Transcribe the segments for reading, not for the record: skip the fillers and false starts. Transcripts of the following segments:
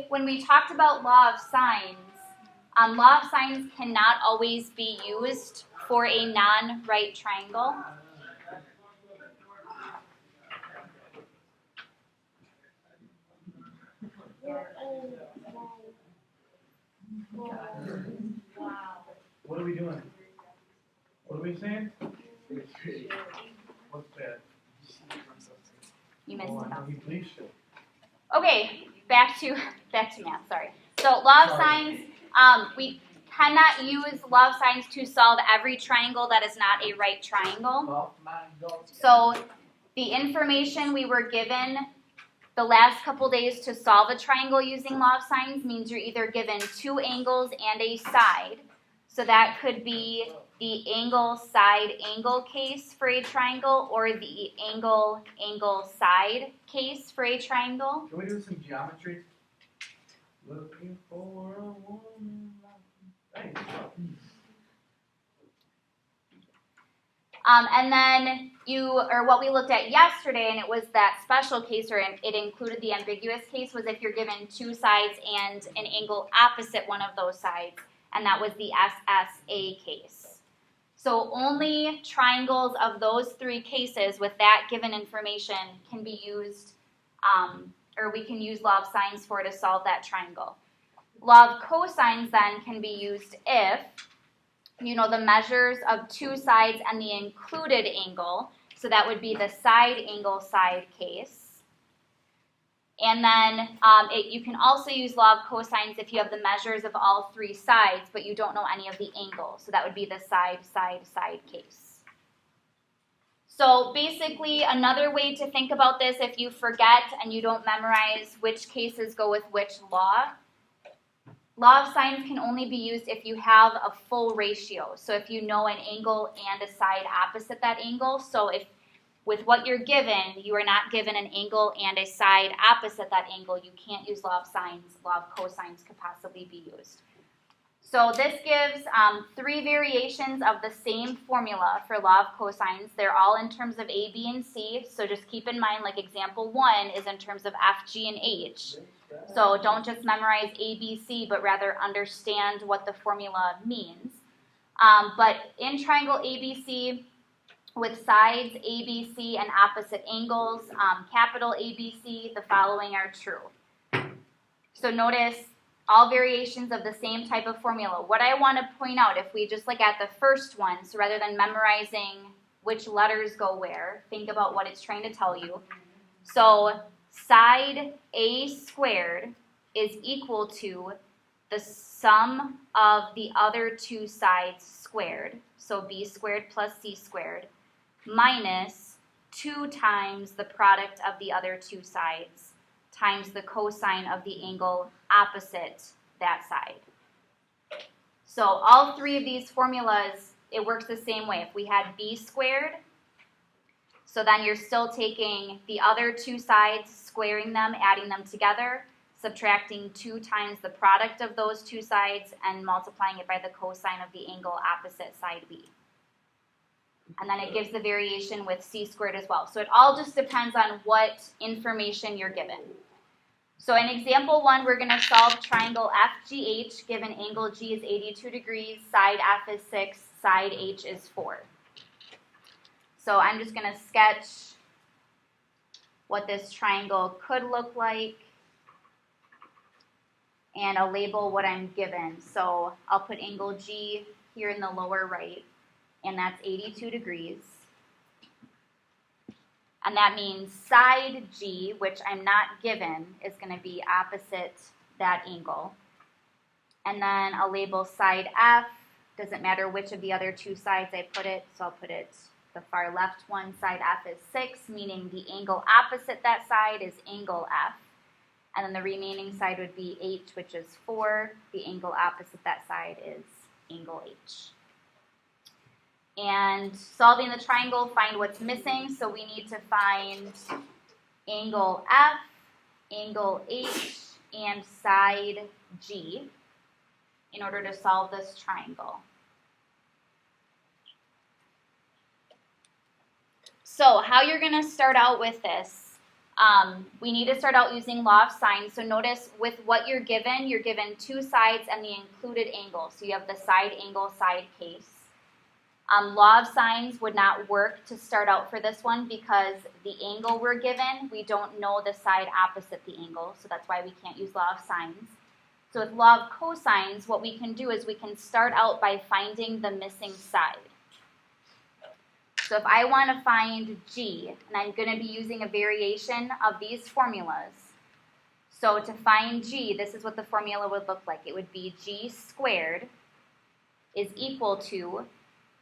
When we talked about law of signs cannot always be used for a non-right triangle. What are we doing? What are we saying? What's that? You missed it. Oh. Okay, back to math. Sorry. So law of signs. We cannot use law of signs to solve every triangle that is not a right triangle. So the information we were given the last couple days to solve a triangle using law of signs means you're either given two angles and a side. So that could be the angle side angle case for a triangle or the angle side case for a triangle. Can we do some geometry? Looking for a woman. Thanks. And then what we looked at yesterday, and it was that special case, or it included the ambiguous case, was if you're given two sides and an angle opposite one of those sides, and that was the SSA case. So only triangles of those three cases with that given information can be used, or we can use law of signs for to solve that triangle. Law of cosines then can be used if you know the measures of two sides and the included angle, so that would be the side angle side case. And then you can also use law of cosines if you have the measures of all three sides, but you don't know any of the angles, so that would be the side case. So basically, another way to think about this, if you forget and you don't memorize which cases go with which law of signs can only be used if you have a full ratio. So if you know an angle and a side opposite that angle. So if with what you're given, you are not given an angle and a side opposite that angle, you can't use law of signs. Law of cosines could possibly be used. So this gives three variations of the same formula for law of cosines. They're all in terms of A, B, and C. So just keep in mind, like example 1 is in terms of F, G, and H. So don't just memorize A, B, C, but rather understand what the formula means. But in triangle ABC, with sides ABC and opposite angles, capital ABC, the following are true. So notice all variations of the same type of formula. What I want to point out, if we just look at the first one, so rather than memorizing which letters go where, think about what it's trying to tell you. So side A squared is equal to the sum of the other two sides squared, so B squared plus C squared, minus 2 times the product of the other two sides times the cosine of the angle opposite that side. So all three of these formulas, it works the same way. If we had B squared, so then you're still taking the other two sides, squaring them, adding them together, subtracting 2 times the product of those two sides, and multiplying it by the cosine of the angle opposite side B. And then it gives the variation with C squared as well. So it all just depends on what information you're given. So in example 1, we're going to solve triangle FGH, given angle G is 82 degrees, side F is 6, side H is 4. So I'm just going to sketch what this triangle could look like, and I'll label what I'm given. So I'll put angle G here in the lower right, and that's 82 degrees. And that means side G, which I'm not given, is going to be opposite that angle. And then I'll label side F. Doesn't matter which of the other two sides I put it, so I'll put it the far left one. Side F is 6, meaning the angle opposite that side is angle F. And then the remaining side would be H, which is 4. The angle opposite that side is angle H. And solving the triangle, find what's missing. So we need to find angle F, angle H, and side G in order to solve this triangle. So how you're going to start out with this We need to start out using law of sines. So notice with what you're given two sides and the included angle. So you have the side angle, side case. Law of sines would not work to start out for this one because the angle we're given, we don't know the side opposite the angle. So that's why we can't use law of sines. So with law of cosines, what we can do is we can start out by finding the missing side. So if I want to find g, and I'm going to be using a variation of these formulas. So to find g, this is what the formula would look like. It would be g squared is equal to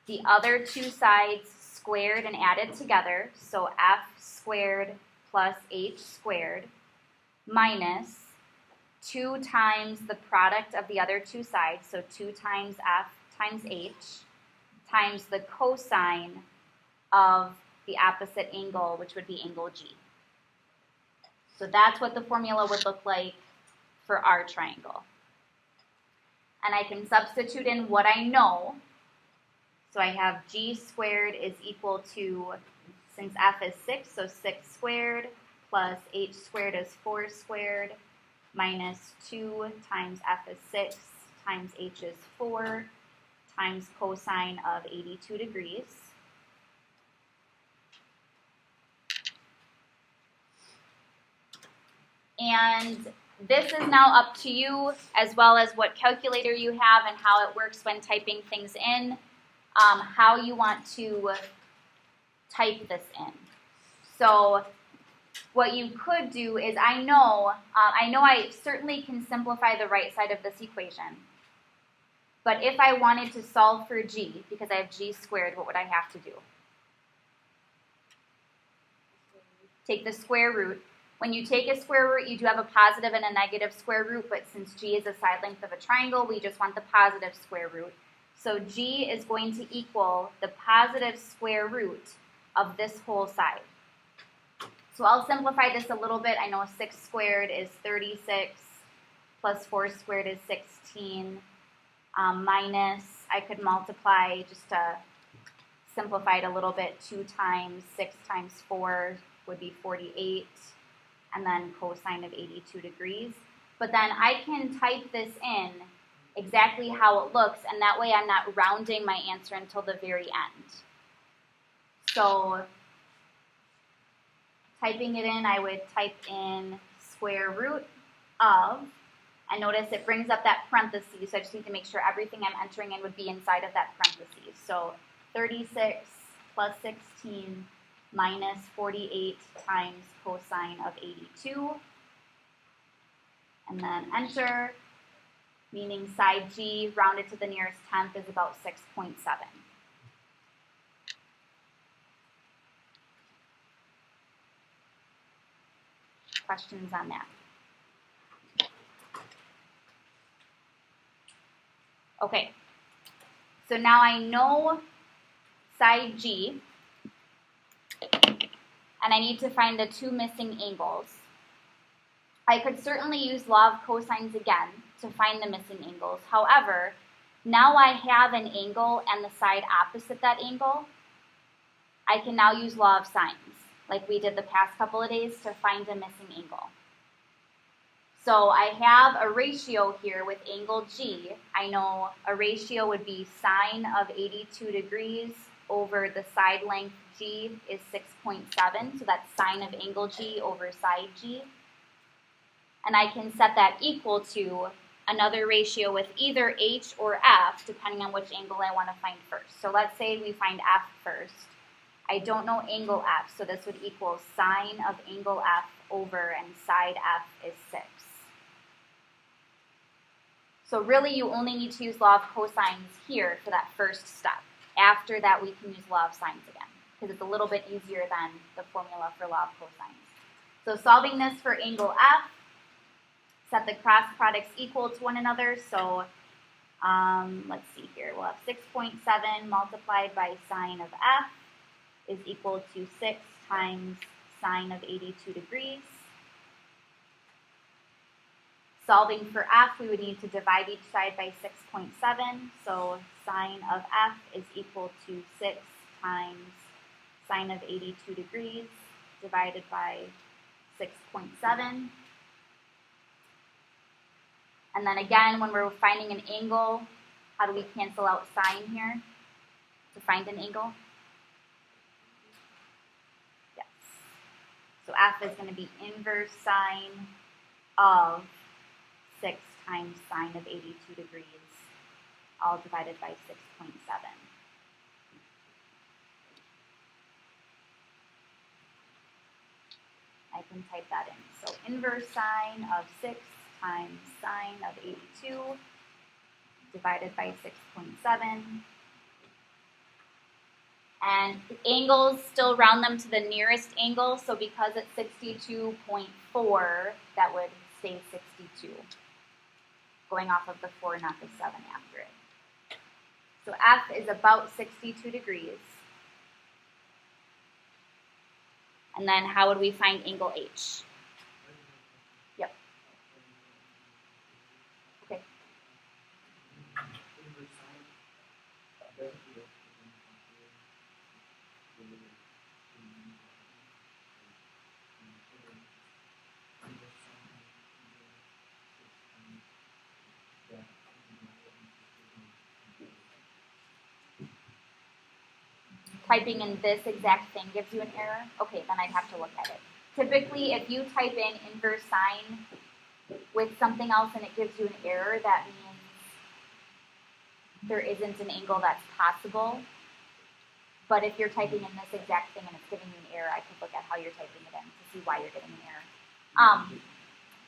the other two sides squared and added together. So f squared plus h squared minus 2 times the product of the other two sides. So 2 times f times h times the cosine of the opposite angle, which would be angle G. So that's what the formula would look like for our triangle. And I can substitute in what I know. So I have G squared is equal to, since f is 6, so 6 squared plus h squared is 4 squared minus 2 times f is 6 times h is 4 times cosine of 82 degrees. And this is now up to you, as well as what calculator you have and how it works when typing things in, how you want to type this in. So what you could do is, I know I certainly can simplify the right side of this equation. But if I wanted to solve for g, because I have g squared, what would I have to do? Take the square root. When you take a square root, you do have a positive and a negative square root, but since g is the side length of a triangle, we just want the positive square root. So g is going to equal the positive square root of this whole side. So I'll simplify this a little bit. I know 6 squared is 36, plus 4 squared is 16, minus, I could multiply just to simplify it a little bit, 2 times 6 times 4 would be 48. And then cosine of 82 degrees. But then I can type this in exactly how it looks, and that way I'm not rounding my answer until the very end. So typing it in, I would type in square root of, and notice it brings up that parentheses, so I just need to make sure everything I'm entering in would be inside of that parentheses. So 36 plus 16 minus 48 times cosine of 82, and then enter, meaning side G rounded to the nearest tenth is about 6.7. Questions on that? Okay, so now I know side G, and I need to find the two missing angles. I could certainly use law of cosines again to find the missing angles. However, now I have an angle and the side opposite that angle. I can now use law of sines, like we did the past couple of days, to find a missing angle. So I have a ratio here with angle G. I know a ratio would be sine of 82 degrees over the side length G is 6.7, so that's sine of angle G over side G. And I can set that equal to another ratio with either H or F, depending on which angle I want to find first. So let's say we find F first. I don't know angle F, so this would equal sine of angle F over, and side F is 6. So really you only need to use law of cosines here for that first step. After that, we can use law of sines again, because it's a little bit easier than the formula for law of cosines. So solving this for angle F, set the cross products equal to one another. So let's see here. We'll have 6.7 multiplied by sine of F is equal to 6 times sine of 82 degrees. Solving for F, we would need to divide each side by 6.7. So sine of F is equal to 6 times sine of 82 degrees divided by 6.7. And then again, when we're finding an angle, how do we cancel out sine here to find an angle? Yes. So F is going to be inverse sine of 6 times sine of 82 degrees, all divided by 6.7. I can type that in. So inverse sine of 6 times sine of 82 divided by 6.7. And angles, still round them to the nearest angle, so because it's 62.4, that would stay 62, going off of the 4, not the 7 after it. So F is about 62 degrees. And then how would we find angle H? Yep. Okay. Typing in this exact thing gives you an error? Okay, then I'd have to look at it. Typically, if you type in inverse sine with something else and it gives you an error, that means there isn't an angle that's possible. But if you're typing in this exact thing and it's giving you an error, I could look at how you're typing it in to see why you're getting an error.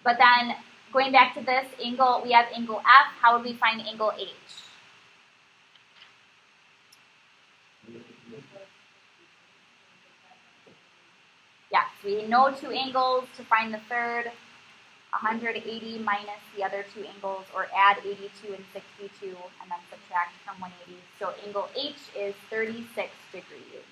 But then, going back to this angle, we have angle F. How would we find angle H? Yes, we know two angles. To find the third, 180 minus the other two angles, or add 82 and 62, and then subtract from 180. So angle H is 36 degrees.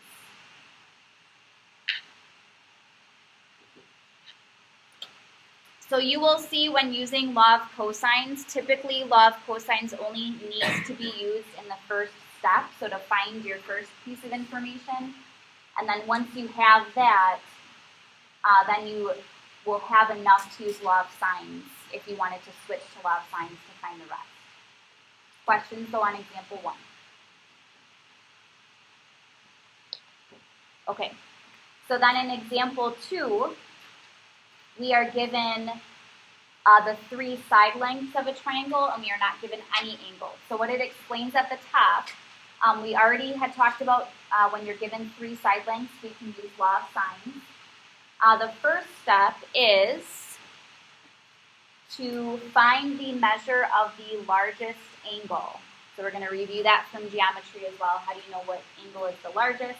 So you will see when using law of cosines, typically law of cosines only needs to be used in the first step, so to find your first piece of information. And then once you have that, then you will have enough to use law of sines if you wanted to switch to law of sines to find the rest. Questions though on example 1? Okay, so then in example 2, we are given the 3 side lengths of a triangle, and we are not given any angle. So what it explains at the top, we already had talked about when you're given 3 side lengths, we can use law of sines. The first step is to find the measure of the largest angle. So we're going to review that from geometry as well. How do you know what angle is the largest?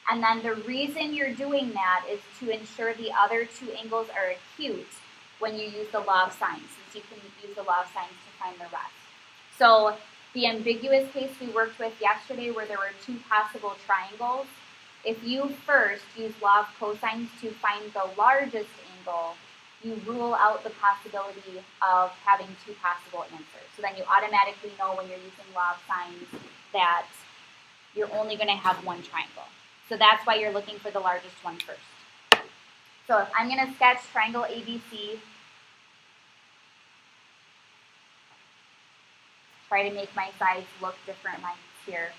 And then the reason you're doing that is to ensure the other 2 angles are acute when you use the law of sines, since you can use the law of sines to find the rest. So the ambiguous case we worked with yesterday where there were 2 possible triangles, if you first use law of cosines to find the largest angle, you rule out the possibility of having 2 possible answers. So then you automatically know when you're using law of sines that you're only going to have 1 triangle. So that's why you're looking for the largest one first. So I'm going to sketch triangle ABC. Try to make my sides look different lengths here.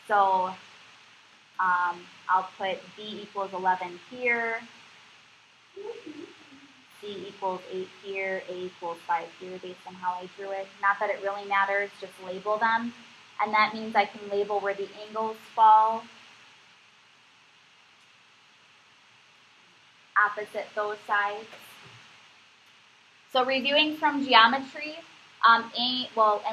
So I'll put B equals 11 here, C equals 8 here, A equals 5 here based on how I drew it. Not that it really matters, just label them. And that means I can label where the angles fall opposite those sides. So reviewing from geometry, and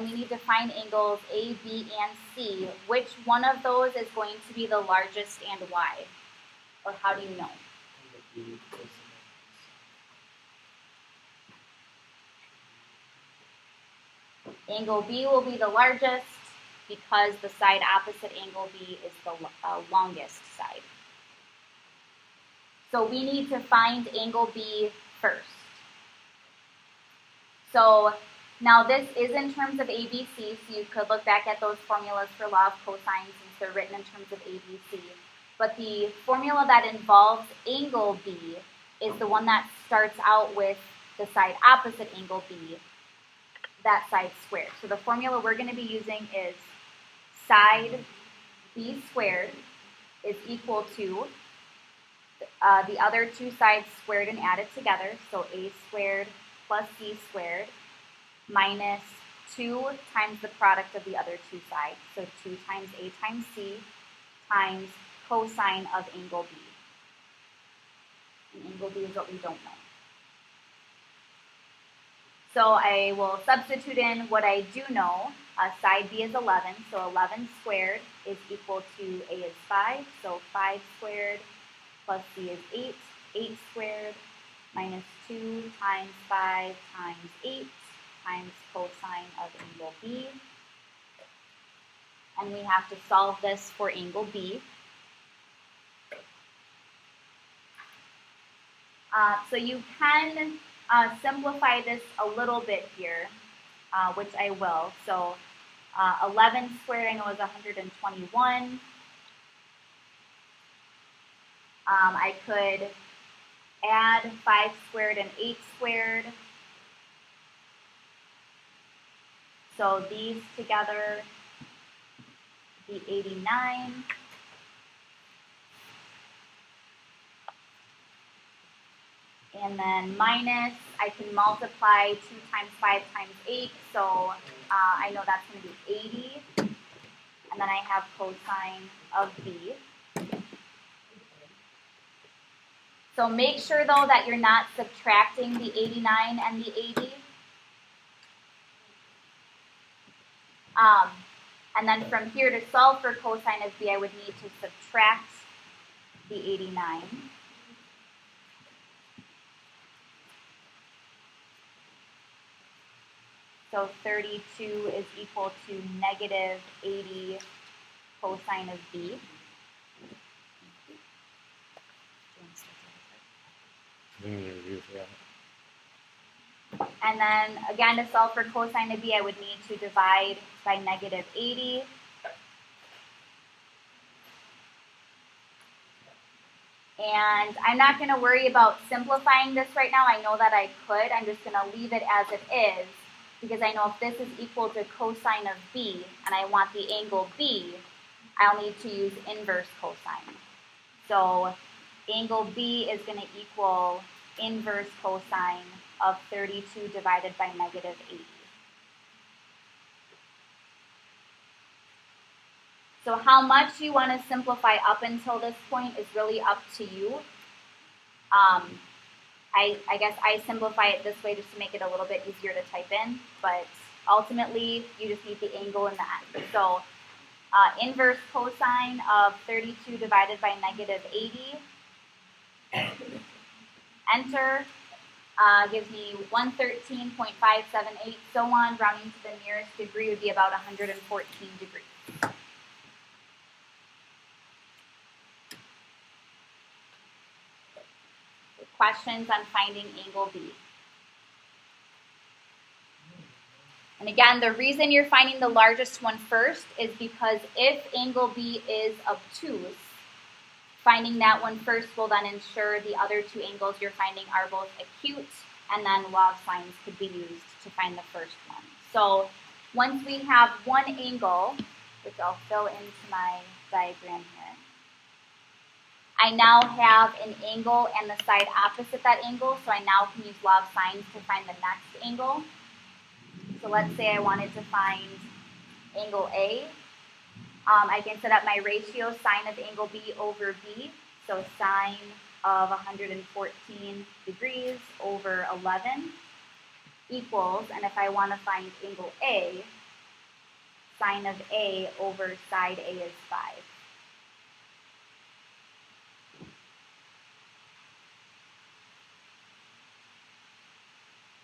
we need to find angles A, B, and C. Which one of those is going to be the largest and why? Or how do you know? Angle B will be the largest because the side opposite angle B is the longest side. So we need to find angle B first. So now this is in terms of ABC, so you could look back at those formulas for law of cosines since they're written in terms of ABC. But the formula that involves angle B is the one that starts out with the side opposite angle B, that side squared. So the formula we're going to be using is side B squared is equal to the other two sides squared and added together, so A squared plus C squared minus 2 times the product of the other two sides, so 2 times A times C times cosine of angle B. And angle B is what we don't know. So I will substitute in what I do know. Side B is 11, so 11 squared is equal to A is 5, so 5 squared plus C is 8, 8 squared minus 2 times 5 times 8 times cosine of angle B. And we have to solve this for angle B. So you can simplify this a little bit here, which I will. So 11 squared I know is 121. I could add 5 squared and 8 squared. So these together be 89. And then minus, I can multiply 2 times 5 times 8, so I know that's going to be 80. And then I have cosine of B. So make sure, though, that you're not subtracting the 89 and the 80. And then from here to solve for cosine of B, I would need to subtract the 89. So 32 is equal to negative 80 cosine of B. And then again, to solve for cosine of B, I would need to divide by negative 80. And I'm not going to worry about simplifying this right now. I know that I could. I'm just going to leave it as it is, because I know if this is equal to cosine of B, and I want the angle B, I'll need to use inverse cosine. So angle B is going to equal inverse cosine of 32 divided by negative 80. So how much you want to simplify up until this point is really up to you. I guess I simplify it this way just to make it a little bit easier to type in, but ultimately you just need the angle in the end. So inverse cosine of 32 divided by negative 80. Enter. Gives me 113.578, so on, rounding to the nearest degree would be about 114 degrees. Questions on finding angle B? And again, the reason you're finding the largest one first is because if angle B is obtuse, finding that one first will then ensure the other two angles you're finding are both acute, and then law of sines could be used to find the first one. So once we have one angle, which I'll fill into my diagram here, I now have an angle and the side opposite that angle, so I now can use law of sines to find the next angle. So let's say I wanted to find angle A. I can set up my ratio sine of angle B over B, so sine of 114 degrees over 11 equals, and if I want to find angle A, sine of A over side A is 5.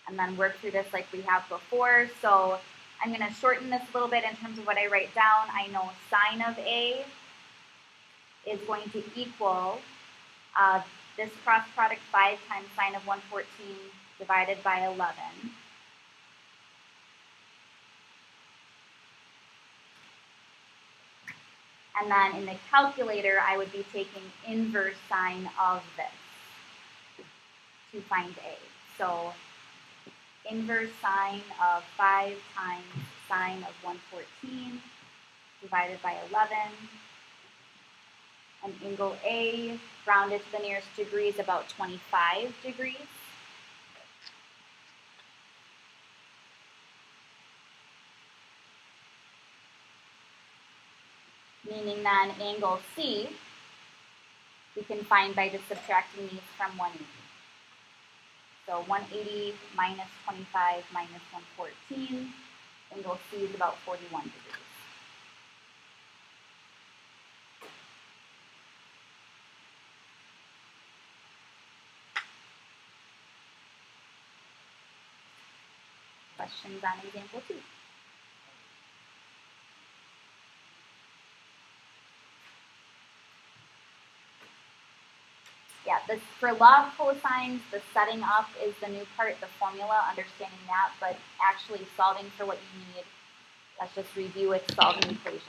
And then work through this like we have before. So I'm going to shorten this a little bit in terms of what I write down. I know sine of A is going to equal this cross product 5 times sine of 114 divided by 11. And then in the calculator, I would be taking inverse sine of this. to find A. So inverse sine of 5 times sine of 114 divided by 11. And angle A, rounded to the nearest degree, is about 25 degrees. Meaning then angle C, we can find by just subtracting these from 180. So 180 minus 25 minus 114, angle C is about 41 degrees. Questions on example 2? Yeah, for law of cosines, the setting up is the new part, the formula, understanding that, but actually solving for what you need, let's just review it, solving equations.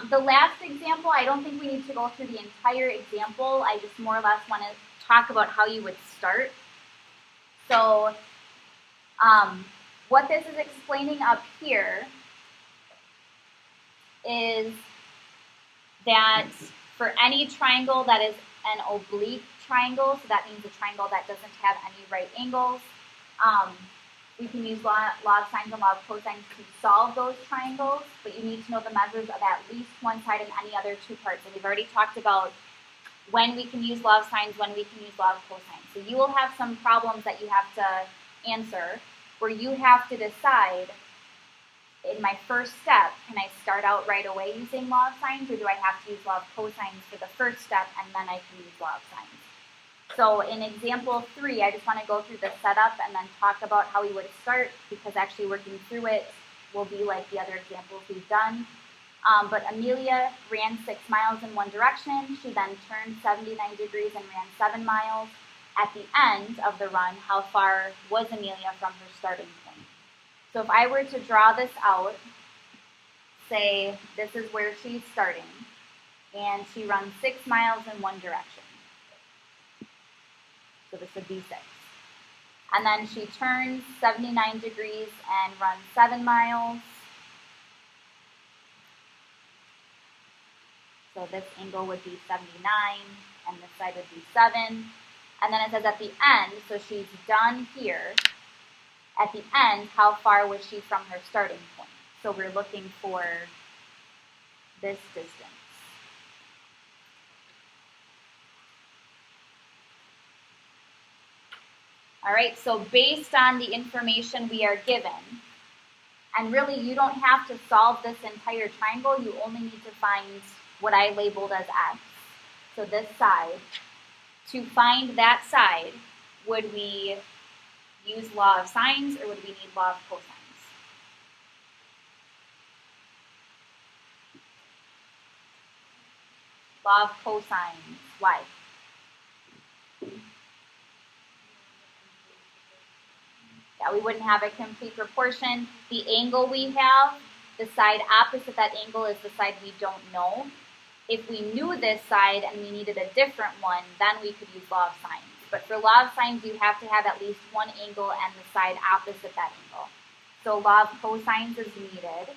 The last example, I don't think we need to go through the entire example. I just more or less want to talk about how you would start. So what this is explaining up here is that for any triangle that is an oblique triangle, so that means a triangle that doesn't have any right angles, we can use law of sines and law of cosines to solve those triangles, but you need to know the measures of at least one side and any other two parts. And we've already talked about when we can use law of sines, when we can use law of cosines. So you will have some problems that you have to answer where you have to decide, in my first step, can I start out right away using law of sines, or do I have to use law of cosines for the first step and then I can use law of sines? So in example 3, I just want to go through the setup and then talk about how we would start, because actually working through it will be like the other examples we've done. But Amelia ran 6 miles in one direction. She then turned 79 degrees and ran 7 miles. At the end of the run, how far was Amelia from her starting point? So if I were to draw this out, say this is where she's starting, and she runs 6 miles in one direction. So this would be 6. And then she turns 79 degrees and runs 7 miles. So this angle would be 79, and this side would be 7. And then it says at the end, so she's done here. At the end, how far was she from her starting point? So we're looking for this distance. All right, so based on the information we are given, and really you don't have to solve this entire triangle, you only need to find what I labeled as x, so this side. To find that side, would we use law of sines or would we need law of cosines? Law of cosines, why? Yeah, we wouldn't have a complete proportion. The angle we have, the side opposite that angle is the side we don't know. If we knew this side and we needed a different one, then we could use law of sines. But for law of sines, you have to have at least one angle and the side opposite that angle. So law of cosines is needed.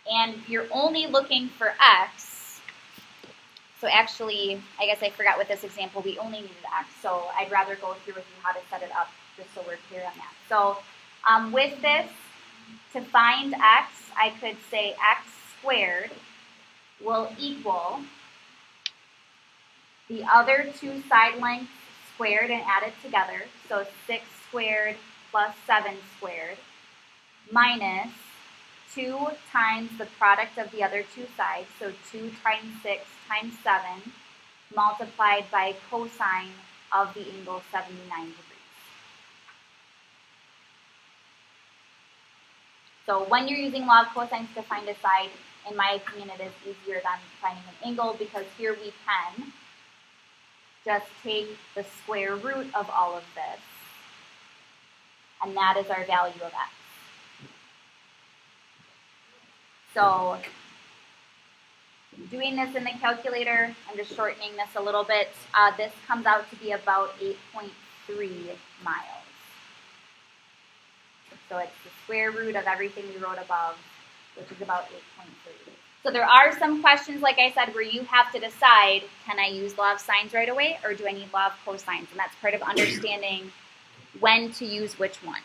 And you're only looking for x. So actually, I guess I forgot with this example, we only needed x. So I'd rather go through with you how to set it up just so we're clear on that. So with this, to find x, I could say x squared will equal the other two side lengths squared and added together, so 6 squared plus 7 squared, minus 2 times the product of the other two sides, so 2 times 6 times 7, multiplied by cosine of the angle 79 degrees. So when you're using law of cosines to find a side, in my opinion, it is easier than finding an angle, because here we can just take the square root of all of this, and that is our value of x. So Doing this in the calculator, I'm just shortening this a little bit. This comes out to be about 8.3 miles. So it's the square root of everything we wrote above, which is about 8.3. So there are some questions, like I said, where you have to decide, can I use law of sines right away, or do I need law of cosines? And that's part of understanding when to use which one.